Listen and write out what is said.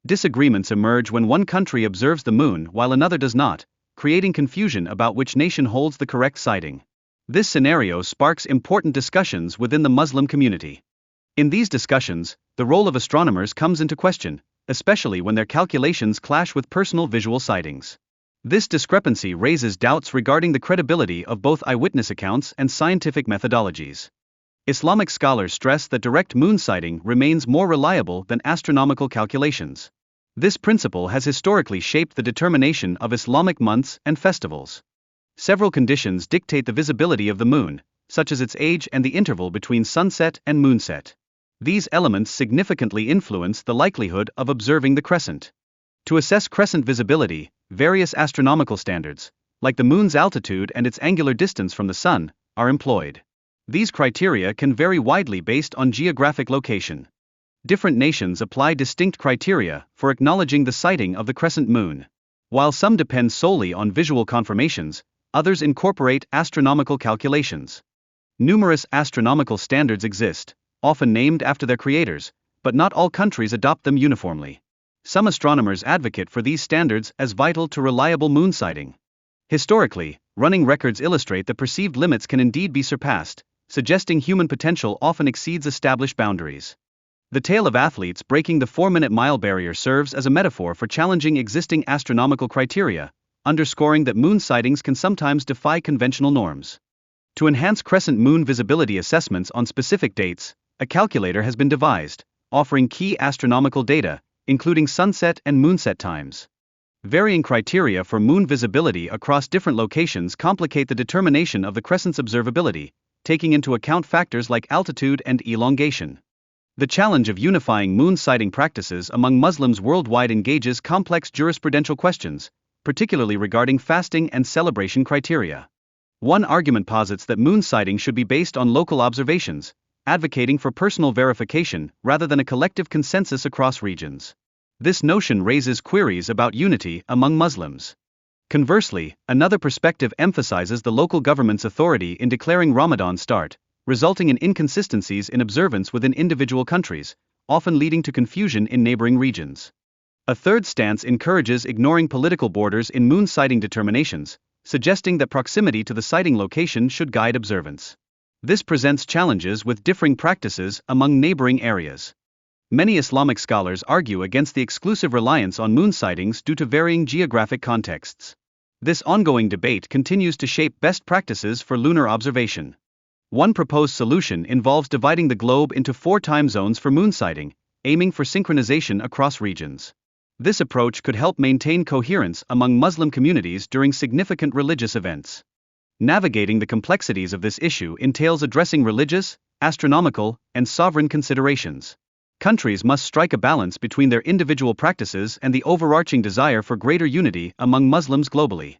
Disagreements emerge when one country observes the moon while another does not, creating confusion about which nation holds the correct sighting. This scenario sparks important discussions within the Muslim community. In these discussions, the role of astronomers comes into question, especially when their calculations clash with personal visual sightings. This discrepancy raises doubts regarding the credibility of both eyewitness accounts and scientific methodologies. Islamic scholars stress that direct moon sighting remains more reliable than astronomical calculations. This principle has historically shaped the determination of Islamic months and festivals. Several conditions dictate the visibility of the moon, such as its age and the interval between sunset and moonset. These elements significantly influence the likelihood of observing the crescent. To assess crescent visibility, various astronomical standards, like the moon's altitude and its angular distance from the sun, are employed. These criteria can vary widely based on geographic location. Different nations apply distinct criteria for acknowledging the sighting of the crescent moon. While some depend solely on visual confirmations, others incorporate astronomical calculations. Numerous astronomical standards exist, often named after their creators, but not all countries adopt them uniformly. Some astronomers advocate for these standards as vital to reliable moon sighting. Historically, running records illustrate that perceived limits can indeed be surpassed, suggesting human potential often exceeds established boundaries. The tale of athletes breaking the 4-minute mile barrier serves as a metaphor for challenging existing astronomical criteria, underscoring that moon sightings can sometimes defy conventional norms. To enhance crescent moon visibility assessments on specific dates, a calculator has been devised, offering key astronomical data, including sunset and moonset times. Varying criteria for moon visibility across different locations complicate the determination of the crescent's observability, taking into account factors like altitude and elongation. The challenge of unifying moon sighting practices among Muslims worldwide engages complex jurisprudential questions, particularly regarding fasting and celebration criteria. One argument posits that moon sighting should be based on local observations, advocating for personal verification rather than a collective consensus across regions. This notion raises queries about unity among Muslims. Conversely, another perspective emphasizes the local government's authority in declaring Ramadan start, resulting in inconsistencies in observance within individual countries, often leading to confusion in neighboring regions. A third stance encourages ignoring political borders in moon sighting determinations, suggesting that proximity to the sighting location should guide observance. This presents challenges with differing practices among neighboring areas. Many Islamic scholars argue against the exclusive reliance on moon sightings due to varying geographic contexts. This ongoing debate continues to shape best practices for lunar observation. One proposed solution involves dividing the globe into 4 time zones for moon sighting, aiming for synchronization across regions. This approach could help maintain coherence among Muslim communities during significant religious events. Navigating the complexities of this issue entails addressing religious, astronomical, and sovereign considerations. Countries must strike a balance between their individual practices and the overarching desire for greater unity among Muslims globally.